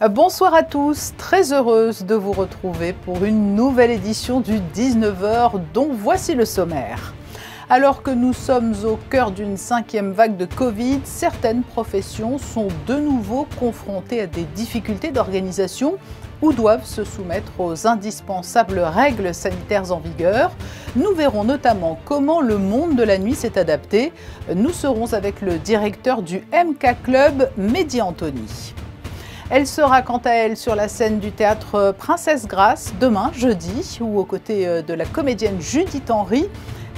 Bonsoir à tous, très heureuse de vous retrouver pour une nouvelle édition du 19h dont voici le sommaire. Alors que nous sommes au cœur d'une 5e vague de Covid, certaines professions sont de nouveau confrontées à des difficultés d'organisation ou doivent se soumettre aux indispensables règles sanitaires en vigueur. Nous verrons notamment comment le monde de la nuit s'est adapté. Nous serons avec le directeur du MK Club, Mehdi Anthony. Elle sera quant à elle sur la scène du théâtre Princesse Grace demain, jeudi, où aux côtés de la comédienne Judith Henry,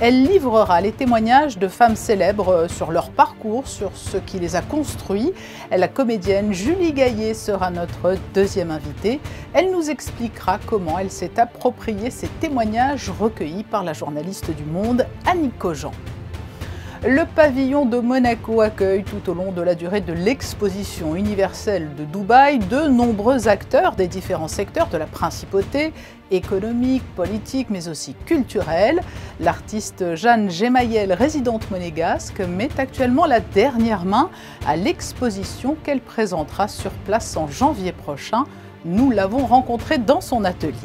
elle livrera les témoignages de femmes célèbres sur leur parcours, sur ce qui les a construits. La comédienne Julie Gaillet sera notre deuxième invitée. Elle nous expliquera comment elle s'est approprié ces témoignages recueillis par la journaliste du Monde, Annick Cogent. Le pavillon de Monaco accueille tout au long de la durée de l'exposition universelle de Dubaï de nombreux acteurs des différents secteurs de la principauté, économique, politique, mais aussi culturelle. L'artiste Jeanne Gemayel, résidente monégasque, met actuellement la dernière main à l'exposition qu'elle présentera sur place en janvier prochain. Nous l'avons rencontrée dans son atelier.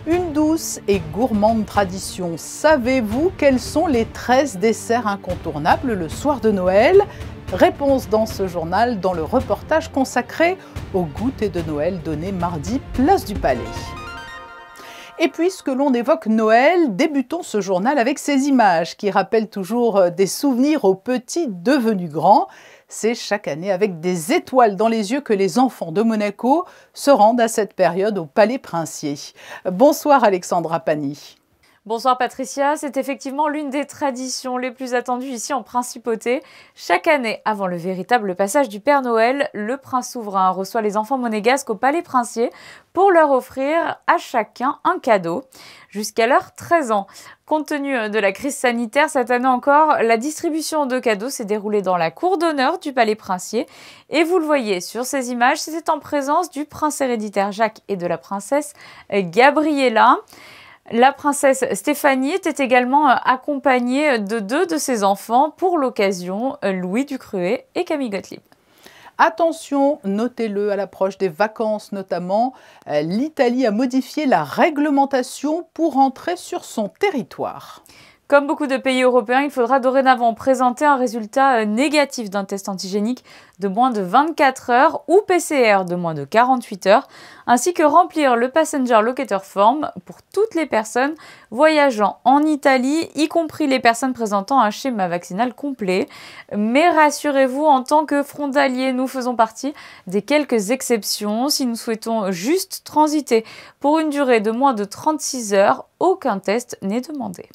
Une douce et gourmande tradition. Savez-vous quels sont les 13 desserts incontournables le soir de Noël? Réponse dans ce journal, dans le reportage consacré au goûter de Noël donné mardi, place du Palais. Et puisque l'on évoque Noël, débutons ce journal avec ces images qui rappellent toujours des souvenirs aux petits devenus grands. C'est chaque année avec des étoiles dans les yeux que les enfants de Monaco se rendent à cette période au Palais Princier. Bonsoir Alexandra Pani. Bonsoir Patricia, c'est effectivement l'une des traditions les plus attendues ici en Principauté. Chaque année, avant le véritable passage du Père Noël, le prince souverain reçoit les enfants monégasques au Palais Princier pour leur offrir à chacun un cadeau. Jusqu'à leurs 13 ans. Compte tenu de la crise sanitaire, cette année encore, la distribution de cadeaux s'est déroulée dans la cour d'honneur du Palais Princier. Et vous le voyez sur ces images, c'était en présence du prince héréditaire Jacques et de la princesse Gabriella. La princesse Stéphanie était également accompagnée de 2 de ses enfants pour l'occasion, Louis Ducruet et Camille Gottlieb. Attention, notez-le, à l'approche des vacances notamment, l'Italie a modifié la réglementation pour entrer sur son territoire. Comme beaucoup de pays européens, il faudra dorénavant présenter un résultat négatif d'un test antigénique de moins de 24 heures ou PCR de moins de 48 heures, ainsi que remplir le Passenger Locator Form pour toutes les personnes voyageant en Italie, y compris les personnes présentant un schéma vaccinal complet. Mais rassurez-vous, en tant que frontaliers, nous faisons partie des quelques exceptions. Si nous souhaitons juste transiter pour une durée de moins de 36 heures, aucun test n'est demandé.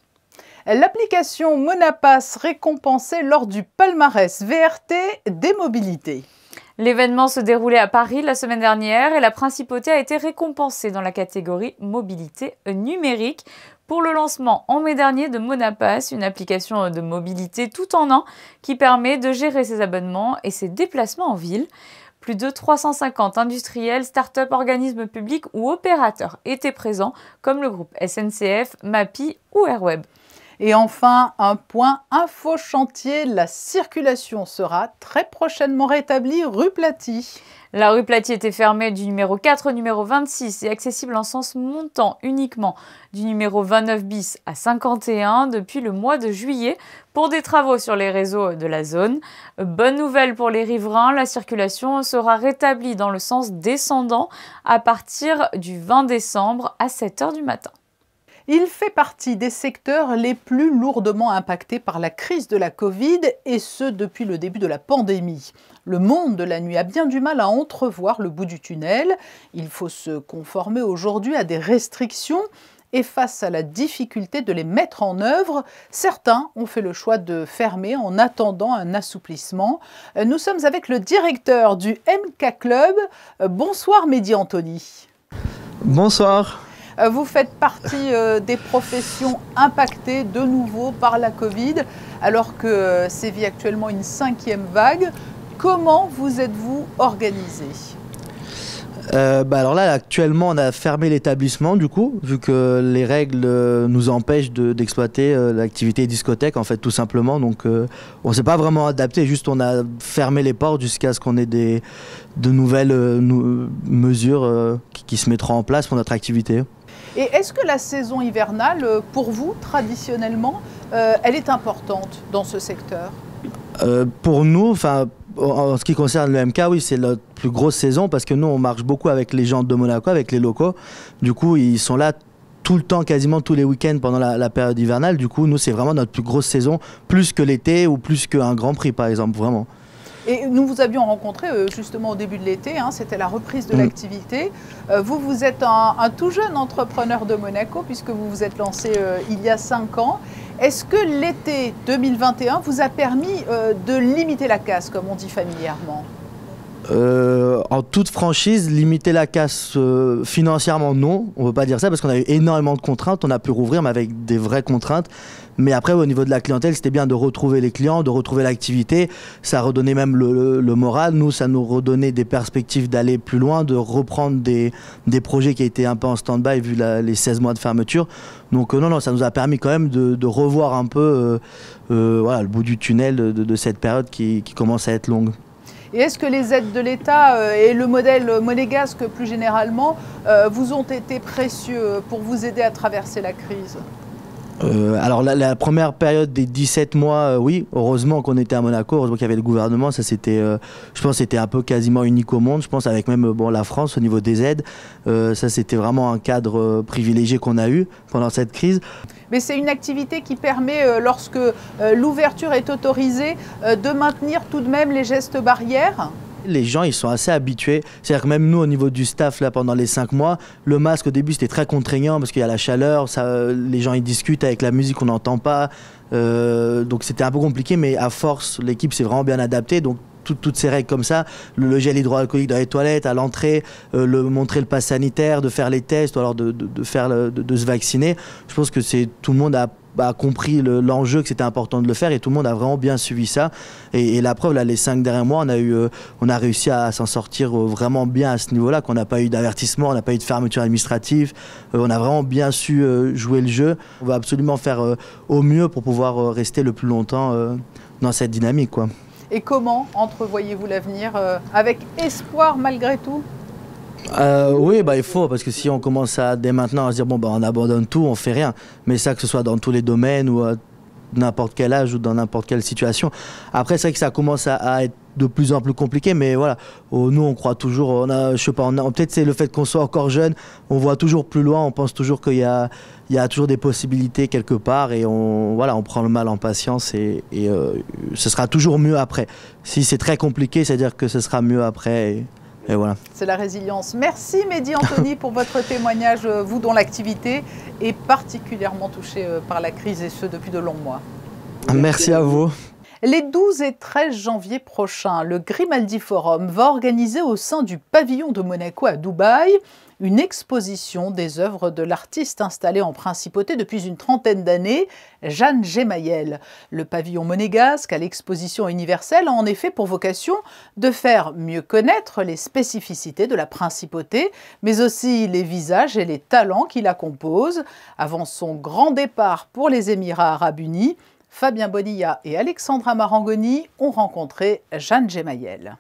L'application Monapass récompensée lors du palmarès VRT des mobilités. L'événement se déroulait à Paris la semaine dernière et la Principauté a été récompensée dans la catégorie mobilité numérique pour le lancement en mai dernier de Monapass, une application de mobilité tout en un qui permet de gérer ses abonnements et ses déplacements en ville. Plus de 350 industriels, start-up, organismes publics ou opérateurs étaient présents, comme le groupe SNCF, Mappy ou Airweb. Et enfin, un point info chantier, la circulation sera très prochainement rétablie rue Platy. La rue Platy était fermée du numéro 4 au numéro 26 et accessible en sens montant uniquement du numéro 29 bis à 51 depuis le mois de juillet pour des travaux sur les réseaux de la zone. Bonne nouvelle pour les riverains, la circulation sera rétablie dans le sens descendant à partir du 20 décembre à 7 h du matin. Il fait partie des secteurs les plus lourdement impactés par la crise de la Covid et ce depuis le début de la pandémie. Le monde de la nuit a bien du mal à entrevoir le bout du tunnel. Il faut se conformer aujourd'hui à des restrictions et face à la difficulté de les mettre en œuvre, certains ont fait le choix de fermer en attendant un assouplissement. Nous sommes avec le directeur du MK Club. Bonsoir Mehdi Anthony. Bonsoir. Vous faites partie des professions impactées de nouveau par la Covid, alors que sévit actuellement une 5e vague. Comment vous êtes-vous organisé ? Alors là, actuellement, on a fermé l'établissement, du coup, vu que les règles nous empêchent d'exploiter l'activité discothèque, en fait, tout simplement. Donc, on ne s'est pas vraiment adapté, juste on a fermé les portes jusqu'à ce qu'on ait de nouvelles mesures qui se mettront en place pour notre activité. Et est-ce que la saison hivernale, pour vous, traditionnellement, elle est importante dans ce secteur ? Pour nous, en ce qui concerne le MK, oui, c'est notre plus grosse saison parce que nous, on marche beaucoup avec les gens de Monaco, avec les locaux. Du coup, ils sont là tout le temps, quasiment tous les week-ends pendant la période hivernale. Du coup, nous, c'est vraiment notre plus grosse saison, plus que l'été ou plus qu'un Grand Prix, par exemple, vraiment. Et nous vous avions rencontré justement au début de l'été, c'était la reprise de l'activité. Vous êtes un tout jeune entrepreneur de Monaco puisque vous vous êtes lancé il y a 5 ans. Est-ce que l'été 2021 vous a permis de limiter la casse, comme on dit familièrement ? En toute franchise, limiter la casse financièrement, non. On ne peut pas dire ça parce qu'on a eu énormément de contraintes. On a pu rouvrir, mais avec des vraies contraintes. Mais après, au niveau de la clientèle, c'était bien de retrouver les clients, de retrouver l'activité. Ça redonnait même le moral. Nous, ça nous redonnait des perspectives d'aller plus loin, de reprendre des projets qui étaient un peu en stand-by vu les 16 mois de fermeture. Donc non, ça nous a permis quand même de revoir un peu le bout du tunnel de cette période qui commence à être longue. Et est-ce que les aides de l'État et le modèle monégasque plus généralement vous ont été précieux pour vous aider à traverser la crise ? Alors la première période des 17 mois, oui, heureusement qu'on était à Monaco, heureusement qu'il y avait le gouvernement, ça c'était, je pense c'était un peu quasiment unique au monde, je pense avec même la France au niveau des aides, ça c'était vraiment un cadre privilégié qu'on a eu pendant cette crise. Mais c'est une activité qui permet, lorsque l'ouverture est autorisée, de maintenir tout de même les gestes barrières ? Les gens, ils sont assez habitués. C'est-à-dire que même nous, au niveau du staff, là, pendant les 5 mois, le masque, au début, c'était très contraignant parce qu'il y a la chaleur, les gens, ils discutent avec la musique, on n'entend pas. Donc, c'était un peu compliqué, mais à force, l'équipe s'est vraiment bien adaptée. Donc, toutes ces règles comme ça, le gel hydroalcoolique dans les toilettes, à l'entrée, montrer le pass sanitaire, de faire les tests, ou alors de se vacciner. Je pense que tout le monde a compris l'enjeu, que c'était important de le faire et tout le monde a vraiment bien suivi ça. Et la preuve, là, les 5 derniers mois, on a réussi à s'en sortir vraiment bien à ce niveau-là, qu'on n'a pas eu d'avertissement, on n'a pas eu de fermeture administrative, on a vraiment bien su jouer le jeu. On va absolument faire au mieux pour pouvoir rester le plus longtemps dans cette dynamique, quoi. Et comment entrevoyez-vous l'avenir avec espoir malgré tout ? Oui, il faut, parce que si on commence dès maintenant à se dire on abandonne tout, on fait rien. Mais ça, que ce soit dans tous les domaines ou à n'importe quel âge ou dans n'importe quelle situation. Après, c'est vrai que ça commence à être de plus en plus compliqué, mais voilà, nous on croit toujours, peut-être c'est le fait qu'on soit encore jeune, on voit toujours plus loin, on pense toujours qu'il y a toujours des possibilités quelque part et on prend le mal en patience et ce sera toujours mieux après. Si c'est très compliqué, c'est-à-dire que ce sera mieux après. Et voilà. C'est la résilience. Merci Mehdi Anthony pour votre témoignage, vous dont l'activité est particulièrement touchée par la crise et ce depuis de longs mois. Merci à vous. Les 12 et 13 janvier prochains, le Grimaldi Forum va organiser au sein du pavillon de Monaco à Dubaï une exposition des œuvres de l'artiste installé en principauté depuis une trentaine d'années, Jeanne Gemayel. Le pavillon monégasque à l'exposition universelle a en effet pour vocation de faire mieux connaître les spécificités de la principauté, mais aussi les visages et les talents qui la composent. Avant son grand départ pour les Émirats arabes unis, Fabien Bonilla et Alexandra Marangoni ont rencontré Jeanne Gemayel.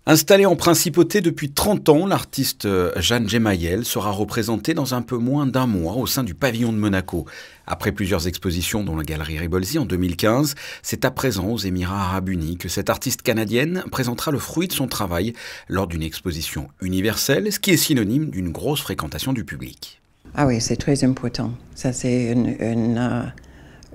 Installée en principauté depuis 30 ans, l'artiste Jeanne Gemayel sera représentée dans un peu moins d'un mois au sein du pavillon de Monaco. Après plusieurs expositions dans la galerie Ribolzi en 2015, c'est à présent aux Émirats arabes unis que cette artiste canadienne présentera le fruit de son travail lors d'une exposition universelle, ce qui est synonyme d'une grosse fréquentation du public. Ah oui, c'est très important. Ça, c'est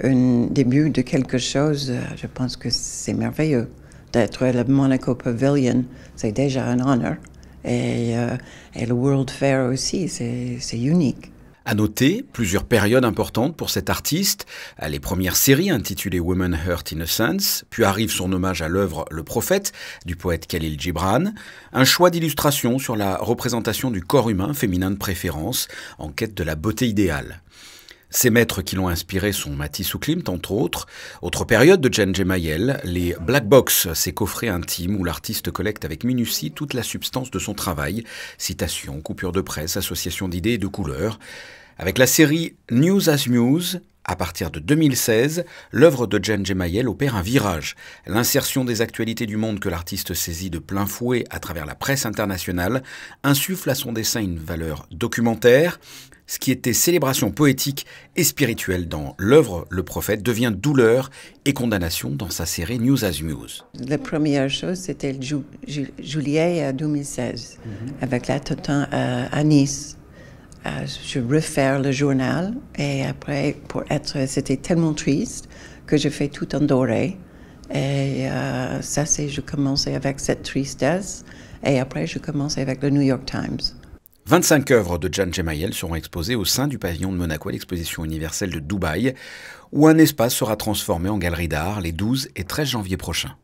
un début de quelque chose. Je pense que c'est merveilleux. D'être le Monaco Pavilion, c'est déjà un honneur. Et le World Fair aussi, c'est unique. À noter, plusieurs périodes importantes pour cet artiste. Les premières séries intitulées Women Hurt Innocence, puis arrive son hommage à l'œuvre Le Prophète du poète Khalil Gibran, un choix d'illustration sur la représentation du corps humain féminin de préférence, en quête de la beauté idéale. Ces maîtres qui l'ont inspiré sont Matisse ou Klimt, entre autres. Autre période de Jan Gemayel, les Black Box, ces coffrets intimes où l'artiste collecte avec minutie toute la substance de son travail. Citations, coupures de presse, associations d'idées et de couleurs. Avec la série News as Muse, à partir de 2016, l'œuvre de Jan Gemayel opère un virage. L'insertion des actualités du monde que l'artiste saisit de plein fouet à travers la presse internationale insuffle à son dessin une valeur documentaire. Ce qui était célébration poétique et spirituelle dans l'œuvre Le Prophète devient douleur et condamnation dans sa série News as Muse. La première chose, c'était juillet 2016, avec la Totin à Nice. Je refais le journal et après, c'était tellement triste que je fais tout en doré. Et je commençais avec cette tristesse et après, je commençais avec le New York Times. 25 œuvres de Jan Gemayel seront exposées au sein du pavillon de Monaco à l'exposition universelle de Dubaï, où un espace sera transformé en galerie d'art les 12 et 13 janvier prochains.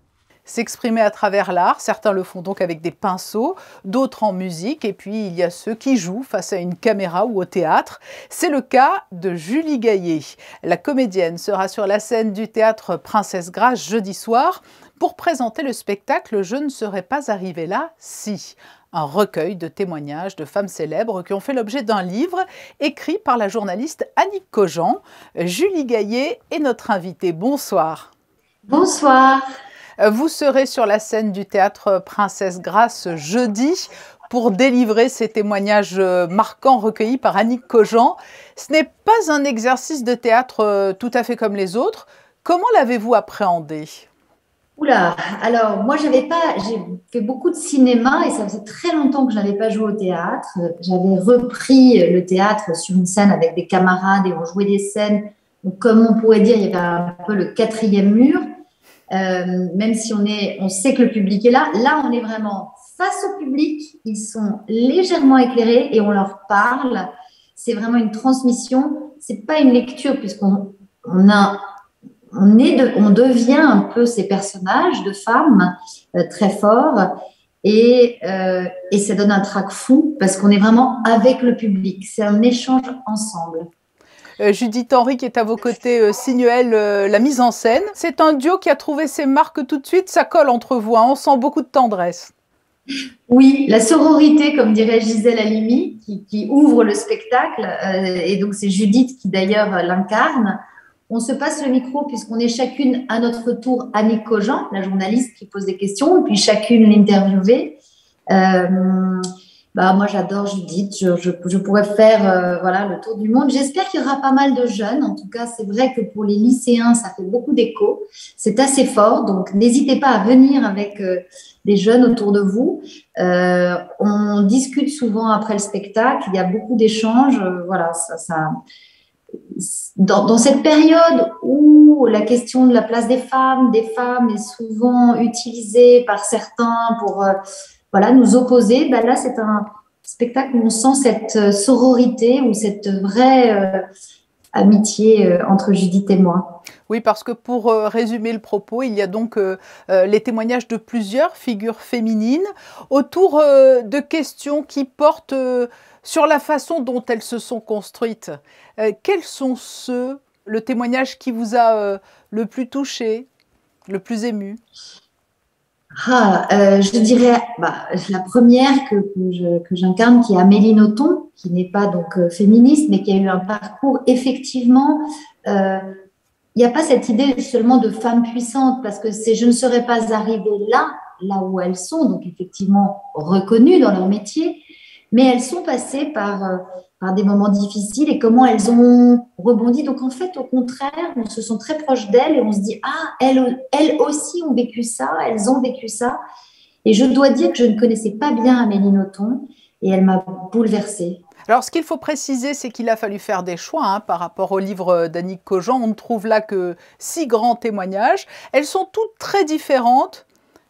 S'exprimer à travers l'art, certains le font donc avec des pinceaux, d'autres en musique, et puis il y a ceux qui jouent face à une caméra ou au théâtre. C'est le cas de Julie Gaillet. La comédienne sera sur la scène du théâtre Princesse Grace jeudi soir pour présenter le spectacle « Je ne serais pas arrivée là si ». Un recueil de témoignages de femmes célèbres qui ont fait l'objet d'un livre écrit par la journaliste Annick Cogent. Julie Gaillet est notre invitée. Bonsoir. Bonsoir. Vous serez sur la scène du théâtre Princesse Grace jeudi pour délivrer ces témoignages marquants recueillis par Annick Cogent. Ce n'est pas un exercice de théâtre tout à fait comme les autres. Comment l'avez-vous appréhendé ? Oula, alors moi j'ai fait beaucoup de cinéma et ça faisait très longtemps que je n'avais pas joué au théâtre. J'avais repris le théâtre sur une scène avec des camarades et on jouait des scènes. Donc, comme on pourrait dire, il y avait un peu le quatrième mur. Même si on sait que le public est là. Là, on est vraiment face au public. Ils sont légèrement éclairés et on leur parle. C'est vraiment une transmission. C'est pas une lecture puisqu'on devient un peu ces personnages de femmes très forts et ça donne un trac fou parce qu'on est vraiment avec le public. C'est un échange ensemble. Judith Henry qui est à vos côtés signe elle la mise en scène. C'est un duo qui a trouvé ses marques tout de suite, ça colle entre vous, hein, on sent beaucoup de tendresse. Oui, la sororité, comme dirait Gisèle Halimi, qui ouvre le spectacle, et donc c'est Judith qui d'ailleurs l'incarne. On se passe le micro puisqu'on est chacune à notre tour Annick Cogent, la journaliste qui pose des questions, et puis chacune l'interviewée. Moi, j'adore Judith. Je pourrais faire le tour du monde. J'espère qu'il y aura pas mal de jeunes. En tout cas, c'est vrai que pour les lycéens, ça fait beaucoup d'écho. C'est assez fort. Donc, n'hésitez pas à venir avec des jeunes autour de vous. On discute souvent après le spectacle. Il y a beaucoup d'échanges. Dans cette période où la question de la place des femmes est souvent utilisée par certains pour nous opposer, là c'est un spectacle où on sent cette sororité ou cette vraie amitié entre Judith et moi. Oui, parce que pour résumer le propos, il y a donc les témoignages de plusieurs figures féminines autour de questions qui portent sur la façon dont elles se sont construites. Quels sont le témoignage qui vous a le plus touché, le plus ému ? Je dirais la première que j'incarne, qui est Amélie Nothomb, qui n'est pas donc féministe, mais qui a eu un parcours effectivement. Il n'y a pas cette idée seulement de femme puissante, parce que je ne serais pas arrivée là où elles sont, donc effectivement reconnues dans leur métier, mais elles sont passées par des moments difficiles et comment elles ont rebondi. Donc, en fait, au contraire, on se sent très proche d'elles et on se dit « Ah, elles aussi ont vécu ça, elles ont vécu ça. » Et je dois dire que je ne connaissais pas bien Amélie Nothomb et elle m'a bouleversée. Alors, ce qu'il faut préciser, c'est qu'il a fallu faire des choix par rapport au livre d'Annick Cogent. On ne trouve là que 6 grands témoignages. Elles sont toutes très différentes.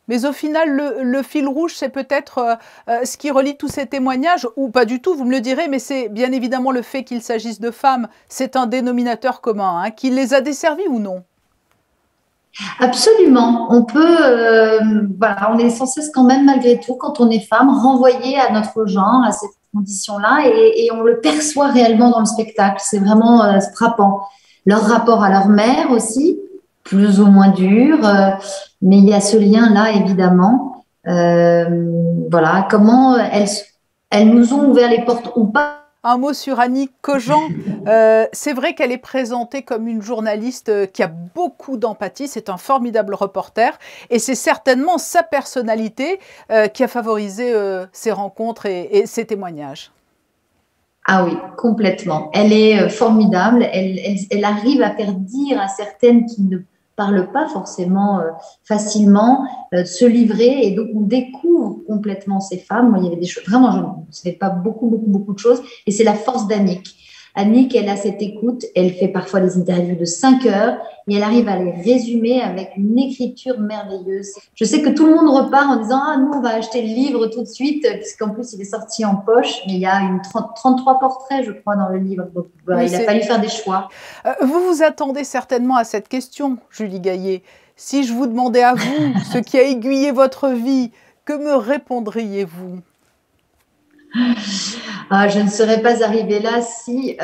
Mais au final, le fil rouge, c'est peut-être ce qui relie tous ces témoignages, ou pas du tout, vous me le direz, mais c'est bien évidemment le fait qu'il s'agisse de femmes. C'est un dénominateur commun, qui les a desservies ou non ? Absolument. On peut, voilà, on est sans cesse quand même, malgré tout, quand on est femme, renvoyé à notre genre, à cette condition-là, et on le perçoit réellement dans le spectacle. C'est vraiment frappant. Leur rapport à leur mère aussi, plus ou moins dur, mais il y a ce lien-là, évidemment. Voilà, comment elles nous ont ouvert les portes ou pas. Un mot sur Annick Cogent. C'est vrai qu'elle est présentée comme une journaliste qui a beaucoup d'empathie. C'est un formidable reporter. Et c'est certainement sa personnalité qui a favorisé ces rencontres et ces témoignages. Ah oui, complètement. Elle est formidable. Elle arrive à faire dire à certaines qui ne parlent pas forcément facilement se livrer. Et donc, on découvre complètement ces femmes. Moi, il y avait des choses, vraiment, je ne savais pas beaucoup de choses. Et c'est la force d'Annick. Annick, elle a cette écoute. Elle fait parfois des interviews de 5 heures et elle arrive à les résumer avec une écriture merveilleuse. Je sais que tout le monde repart en disant « Ah, nous, on va acheter le livre tout de suite », puisqu'en plus, il est sorti en poche. Mais il y a 33 portraits, je crois, dans le livre. Donc, voilà, il a fallu faire des choix. Vous vous attendez certainement à cette question, Julie Gaillet. Si je vous demandais à vous ce qui a aiguillé votre vie, que me répondriez-vous ? Je ne serais pas arrivée là si,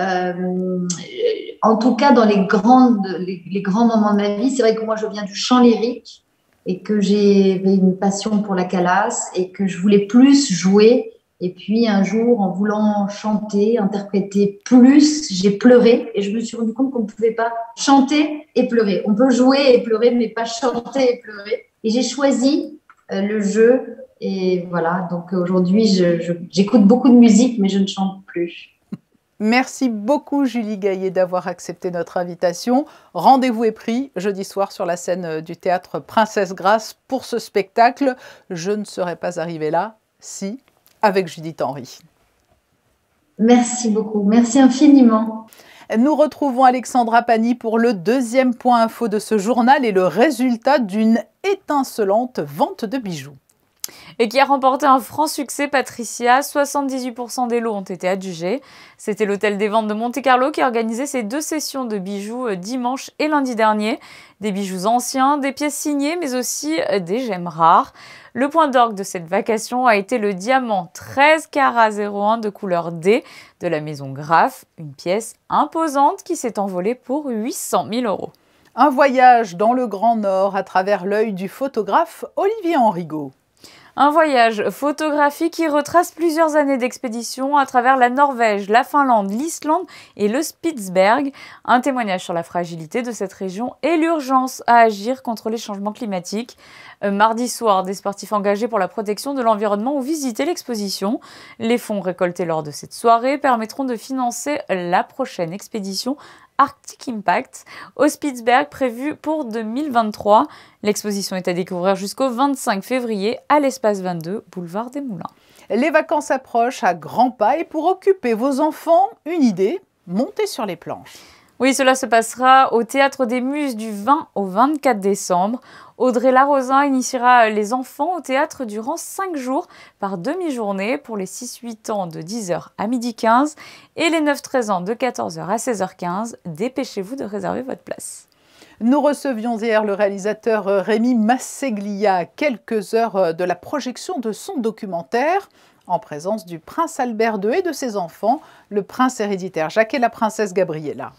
en tout cas, dans les grands moments de ma vie, c'est vrai que moi, je viens du chant lyrique et que j'avais une passion pour la calasse et que je voulais plus jouer. Et puis, un jour, en voulant chanter, interpréter plus, j'ai pleuré et je me suis rendu compte qu'on ne pouvait pas chanter et pleurer. On peut jouer et pleurer, mais pas chanter et pleurer. Et j'ai choisi le jeu. Et voilà, donc aujourd'hui, j'écoute beaucoup de musique, mais je ne chante plus. Merci beaucoup, Julie Gaillet, d'avoir accepté notre invitation. Rendez-vous est pris jeudi soir sur la scène du théâtre Princesse Grace pour ce spectacle. Je ne serais pas arrivée là si, avec Judith Henry. Merci beaucoup, merci infiniment. Nous retrouvons Alexandra Pani pour le deuxième point info de ce journal et le résultat d'une étincelante vente de bijoux. Et qui a remporté un franc succès, Patricia. 78% des lots ont été adjugés. C'était l'Hôtel des Ventes de Monte-Carlo qui a organisé ces 2 sessions de bijoux dimanche et lundi dernier. Des bijoux anciens, des pièces signées, mais aussi des gemmes rares. Le point d'orgue de cette vacation a été le diamant 13 carats 01 de couleur D de la maison Graff, une pièce imposante qui s'est envolée pour 800 000 €. Un voyage dans le Grand Nord à travers l'œil du photographe Olivier Henrigaud. Un voyage photographique qui retrace plusieurs années d'expédition à travers la Norvège, la Finlande, l'Islande et le Spitzberg. Un témoignage sur la fragilité de cette région et l'urgence à agir contre les changements climatiques. Mardi soir, des sportifs engagés pour la protection de l'environnement ont visité l'exposition. Les fonds récoltés lors de cette soirée permettront de financer la prochaine expédition Arctic Impact au Spitzberg prévu pour 2023. L'exposition est à découvrir jusqu'au 25 février à l'espace 22, boulevard des Moulins. Les vacances approchent à grands pas et pour occuper vos enfants, une idée, montez sur les planches. Oui, cela se passera au Théâtre des Muses du 20 au 24 décembre. Audrey Larozin initiera les enfants au théâtre durant 5 jours par demi-journée pour les 6-8 ans de 10h à 12h15 et les 9-13 ans de 14h à 16h15. Dépêchez-vous de réserver votre place. Nous recevions hier le réalisateur Rémi Masseglia à quelques heures de la projection de son documentaire en présence du prince Albert II et de ses enfants, le prince héréditaire Jacques et la princesse Gabriella.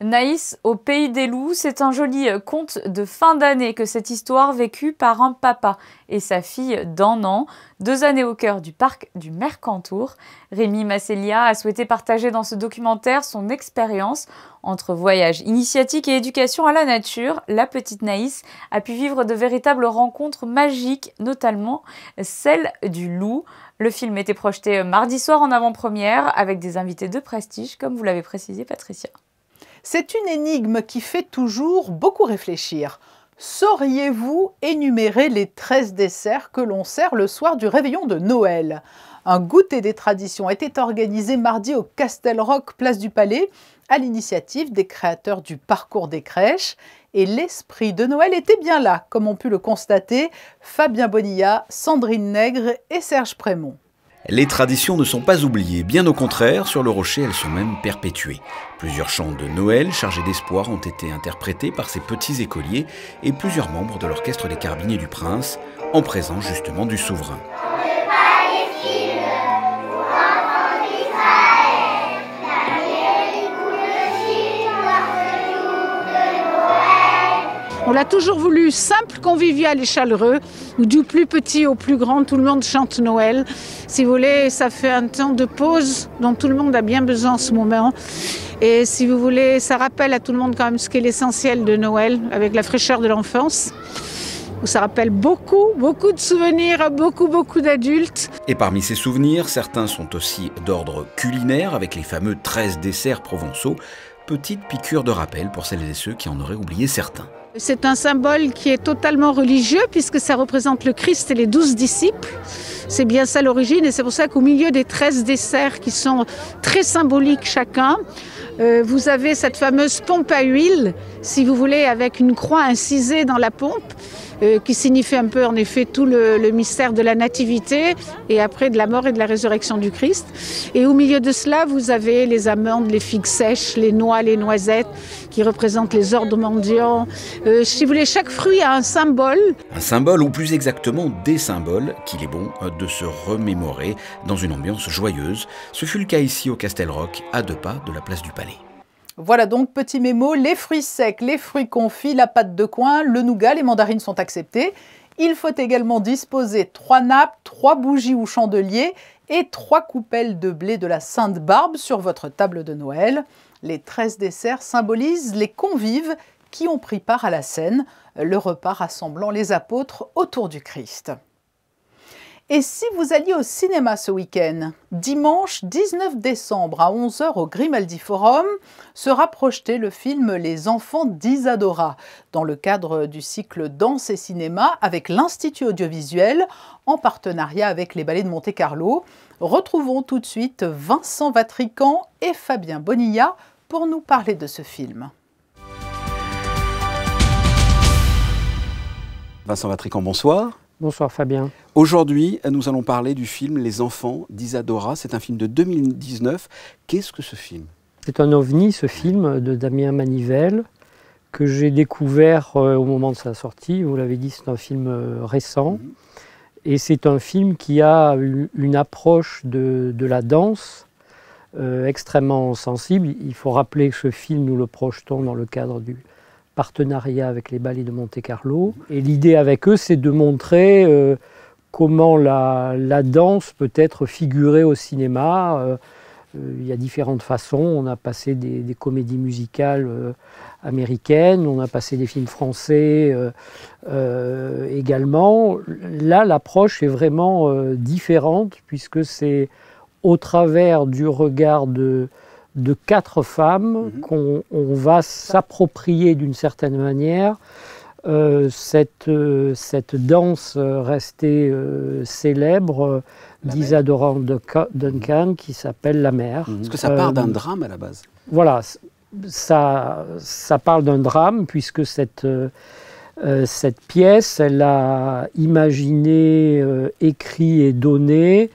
Naïs au pays des loups, c'est un joli conte de fin d'année que cette histoire vécue par un papa et sa fille d'1 an, 2 années au cœur du parc du Mercantour. Rémi Masseglia a souhaité partager dans ce documentaire son expérience entre voyage initiatique et éducation à la nature. La petite Naïs a pu vivre de véritables rencontres magiques, notamment celle du loup. Le film était projeté mardi soir en avant-première avec des invités de prestige, comme vous l'avez précisé, Patricia. C'est une énigme qui fait toujours beaucoup réfléchir. Sauriez-vous énumérer les 13 desserts que l'on sert le soir du réveillon de Noël? Un goûter des traditions était organisé mardi au Castel Rock, place du Palais, à l'initiative des créateurs du parcours des crèches. Et l'esprit de Noël était bien là, comme ont pu le constater Fabien Bonilla, Sandrine Nègre et Serge Prémont. Les traditions ne sont pas oubliées, bien au contraire, sur le rocher elles sont même perpétuées. Plusieurs chants de Noël chargés d'espoir ont été interprétés par ces petits écoliers et plusieurs membres de l'orchestre des Carabiniers du Prince, en présence justement du souverain. On l'a toujours voulu simple, convivial et chaleureux, où du plus petit au plus grand, tout le monde chante Noël. Si vous voulez, ça fait un temps de pause dont tout le monde a bien besoin en ce moment. Et si vous voulez, ça rappelle à tout le monde quand même ce qu'est l'essentiel de Noël, avec la fraîcheur de l'enfance. Ça rappelle beaucoup de souvenirs à beaucoup d'adultes. Et parmi ces souvenirs, certains sont aussi d'ordre culinaire, avec les fameux 13 desserts provençaux. Petite piqûre de rappel pour celles et ceux qui en auraient oublié certains. C'est un symbole qui est totalement religieux puisque ça représente le Christ et les 12 disciples. C'est bien ça l'origine et c'est pour ça qu'au milieu des 13 desserts qui sont très symboliques chacun, vous avez cette fameuse pompe à huile, si vous voulez, avec une croix incisée dans la pompe, qui signifie un peu en effet tout le mystère de la nativité et après de la mort et de la résurrection du Christ. Et au milieu de cela, vous avez les amandes, les figues sèches, les noix, les noisettes, qui représentent les ordres mendiants. Si vous voulez, chaque fruit a un symbole. Un symbole, ou plus exactement des symboles, qu'il est bon de se remémorer dans une ambiance joyeuse. Ce fut le cas ici au Castel Roch, à 2 pas de la place du Palais. Voilà donc, petit mémo, les fruits secs, les fruits confits, la pâte de coin, le nougat, les mandarines sont acceptés. Il faut également disposer 3 nappes, 3 bougies ou chandeliers et 3 coupelles de blé de la Sainte Barbe sur votre table de Noël. Les 13 desserts symbolisent les convives qui ont pris part à la scène, le repas rassemblant les apôtres autour du Christ. Et si vous alliez au cinéma ce week-end, dimanche 19 décembre à 11 h au Grimaldi Forum, sera projeté le film Les Enfants d'Isadora, dans le cadre du cycle Danse et Cinéma avec l'Institut Audiovisuel, en partenariat avec les Ballets de Monte-Carlo. Retrouvons tout de suite Vincent Vatrican et Fabien Bonilla pour nous parler de ce film. Vincent Vatrican, bonsoir. Bonsoir Fabien. Aujourd'hui, nous allons parler du film Les Enfants d'Isadora. C'est un film de 2019. Qu'est-ce que ce film? C'est un ovni, ce film de Damien Manivelle, que j'ai découvert au moment de sa sortie. Vous l'avez dit, c'est un film récent. Et c'est un film qui a une approche de la danse extrêmement sensible. Il faut rappeler que ce film, nous le projetons dans le cadre du partenariat avec les Ballets de Monte-Carlo. Et l'idée avec eux, c'est de montrer comment la danse peut être figurée au cinéma. Il y a différentes façons. On a passé des comédies musicales américaines, on a passé des films français également. Là, l'approche est vraiment différente, puisque c'est au travers du regard de 4 femmes qu'on va s'approprier d'une certaine manière cette danse restée célèbre d'Isadora Duncan qui s'appelle La Mer. Est-ce que ça part d'un drame à la base? Voilà, ça parle d'un drame puisque cette pièce, elle a imaginé, écrit et donné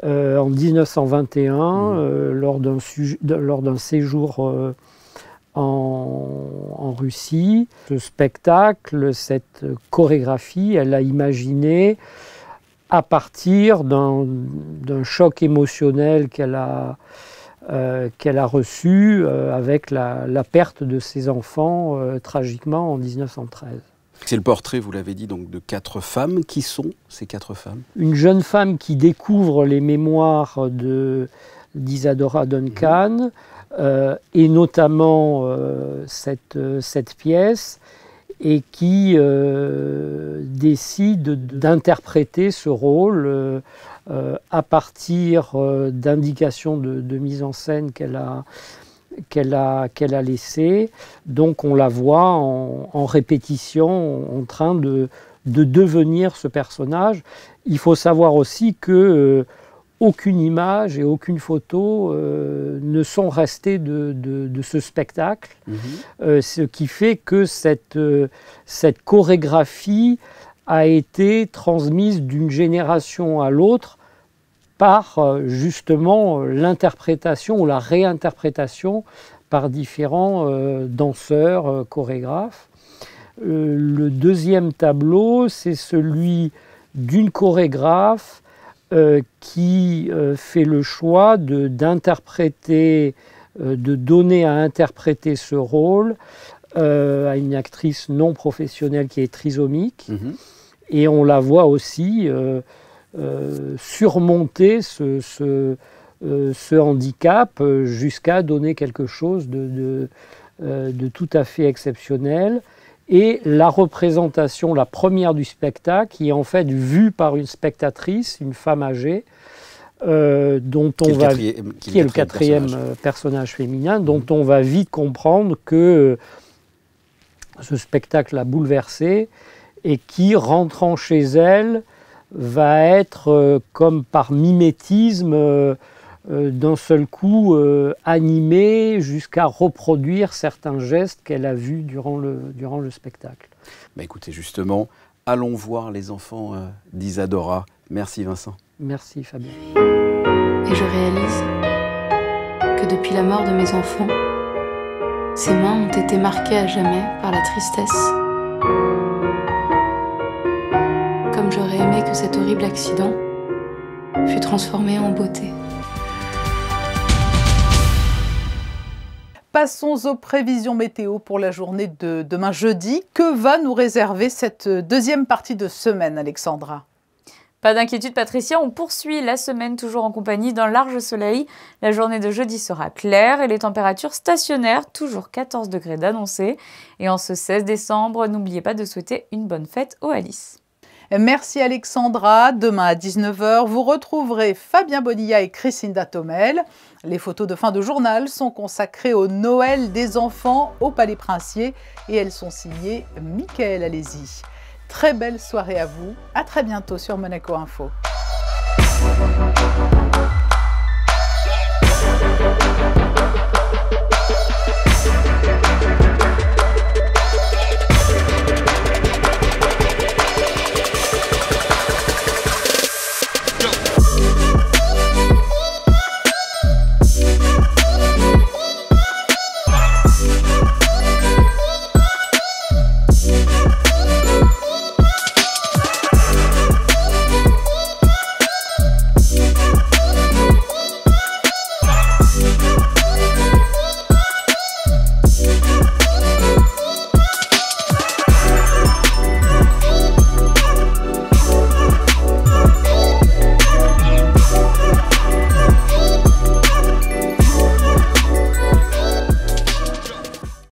en 1921, lors d'un séjour en Russie. Ce spectacle, cette chorégraphie, elle a imaginé à partir d'un choc émotionnel qu'elle a reçu avec la perte de ses enfants tragiquement en 1913. C'est le portrait, vous l'avez dit, donc de 4 femmes. Qui sont ces 4 femmes? Une jeune femme qui découvre les mémoires d'Isadora Duncan, et notamment cette pièce, et qui décide d'interpréter ce rôle à partir d'indications de mise en scène qu'elle a laissé. Donc on la voit en répétition, en train de devenir ce personnage. Il faut savoir aussi que aucune image et aucune photo ne sont restées de ce spectacle, ce qui fait que cette chorégraphie a été transmise d'une génération à l'autre par justement l'interprétation ou la réinterprétation par différents danseurs, chorégraphes. Le deuxième tableau, c'est celui d'une chorégraphe qui fait le choix d'interpréter, de donner à interpréter ce rôle à une actrice non professionnelle qui est trisomique. Et on la voit aussi surmonter ce handicap jusqu'à donner quelque chose de tout à fait exceptionnel. Et la représentation, la première du spectacle, qui est en fait vue par une spectatrice, une femme âgée, qui est le quatrième personnage féminin, dont on va vite comprendre que ce spectacle l'a bouleversée et qui, rentrant chez elle, va être comme par mimétisme d'un seul coup animée jusqu'à reproduire certains gestes qu'elle a vus durant le spectacle. Bah écoutez, justement, allons voir les enfants d'Isadora. Merci Vincent. Merci Fabien. Et je réalise que depuis la mort de mes enfants, ces mains ont été marquées à jamais par la tristesse. Comme j'aurais aimé que cet horrible accident fût transformé en beauté. Passons aux prévisions météo pour la journée de demain jeudi. Que va nous réserver cette deuxième partie de semaine, Alexandra ? Pas d'inquiétude Patricia, on poursuit la semaine toujours en compagnie d'un large soleil. La journée de jeudi sera claire et les températures stationnaires, toujours 14 degrés d'annoncés. Et en ce 16 décembre, n'oubliez pas de souhaiter une bonne fête aux Alice. Merci Alexandra. Demain à 19h, vous retrouverez Fabien Bonilla et Christinda Thomel. Les photos de fin de journal sont consacrées au Noël des enfants au Palais Princier et elles sont signées Mickaël Alési. Très belle soirée à vous. À très bientôt sur Monaco Info.